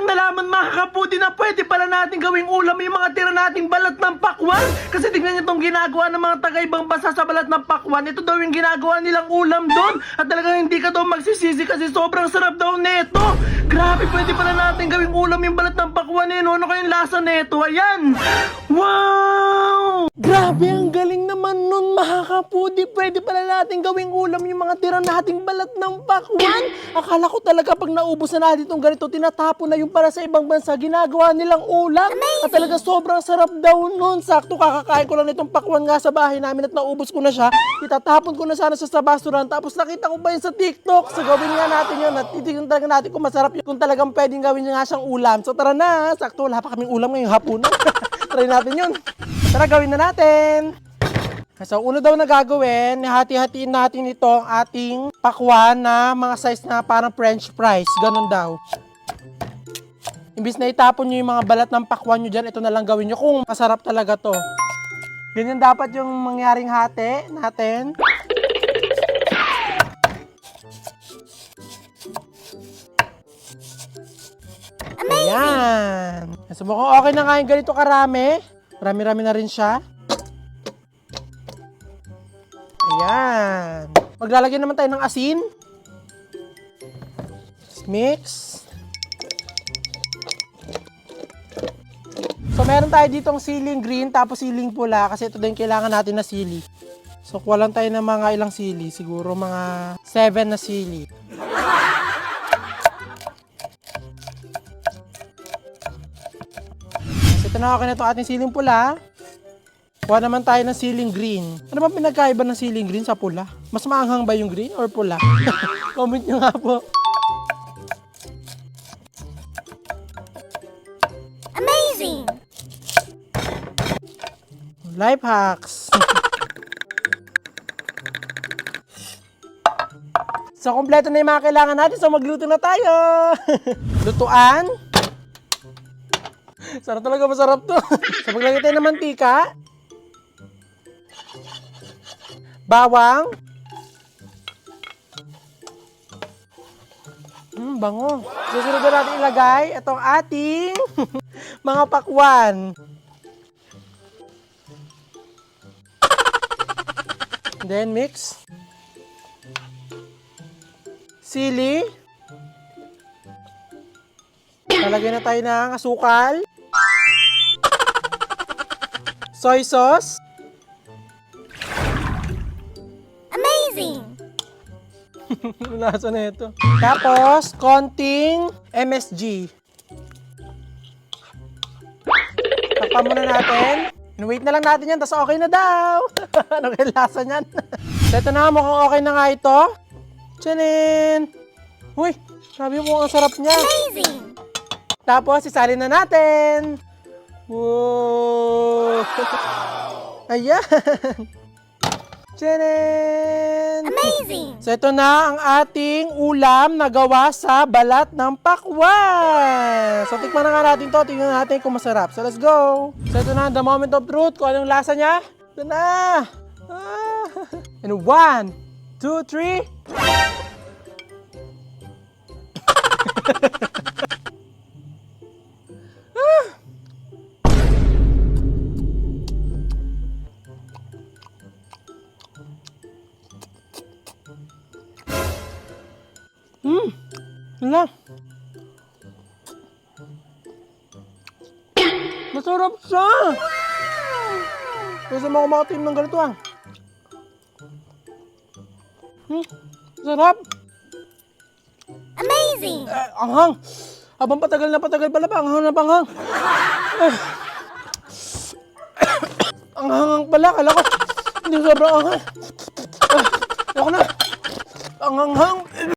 kong nalaman mga kaputi na pwede pala natin gawing ulam yung mga tira nating balat ng pakwan. Kasi tignan nyo itong ginagawa ng mga taga-ibang bansa sa balat ng pakwan. Ito daw yung ginagawa nilang ulam doon. At talagang hindi ka daw magsisisi kasi sobrang sarap daw neto. Grabe, pwede pala natin gawing ulam yung balat ng pakwan eh. Ano kayong lasa neto? Ayan! Wow! Grabe, ang galing naman nun mga kaputi. Pwede pala natin gawing ulam yung mga tira nating balat ng pakwan. Akala ko talaga pag naubos na natin itong ganito, tinatapon na yung para sa ibang bansa, ginagawa nilang ulam. At talaga sobrang sarap daw nun. Sakto kakakain ko lang itong pakwan nga sa bahay namin at naubos ko na siya. Itatapon ko na sana siya sa basuran. Tapos nakita ko pa yun sa TikTok. So gawin nga natin yun at titignan talaga natin kung masarap yun, kung talagang pwedeng gawin niya nga siyang ulam. So tara na, sakto wala pa kaming ulam ngayong hapunan. Try natin yun. Tara, gawin na natin. So, una daw na gagawin, hati-hatiin natin ito ang ating pakwan na mga size na parang french fries. Ganun daw. Imbis na itapon nyo yung mga balat ng pakwan nyo dyan, ito na lang gawin nyo kung masarap talaga to. Ganyan dapat yung mangyaring hati natin. Ayan. So, mukhang okay na nga yung ganito karami. Marami-rami na rin siya. Ayan. Maglalagay naman tayo ng asin. Mix. So, meron tayo ditong siling green tapos siling pula kasi ito din kailangan natin na sili. So, kuha lang tayo ng mga ilang sili. Siguro mga 7 na sili. Ito na okay na itong ating siling pula. Kuha naman tayo ng siling green. Ano bang pinagkaiba ng siling green sa pula? Mas maanghang ba yung green or pula? Comment nyo nga po. Amazing! Life hacks. So, kompleto na yung mga kailangan natin. So, magluto na tayo. Lutuan. Sarap talaga, masarap to. So, paglagay tayo ng mantika. Bawang. Bango. Susunod na natin ilagay itong ating mga pakwan. Then mix. Sili. Lalagay na tayo ng asukal. Soy sauce. Amazing! Lasa na ito. Tapos, konting MSG. Takpan muna natin. Wait na lang natin yan, tapos okay na daw. Ano kaya lasa niyan? So, ito na, mukhang okay na nga ito. Tchanin! Uy, sabi mo ang sarap niya. Amazing! Tapos, isalin na natin. Wow! Ayan! Tchanin! Amazing! So, ito na ang ating ulam na gawa sa balat ng pakwan. So, tikman na nga natin to. Tingnan natin kung masarap. So, let's go! So, ito na, the moment of truth. Kung anong lasa niya. Ito na! And 1, 2, 3. Wala. Masarap siya. Gusto mo kumakatim ng ganito ah. Sarap. Amazing! Anghang. Habang patagal na patagal pala pa, anghang na panghang. Anghang pala, kala ko. Hindi sobrang anghang.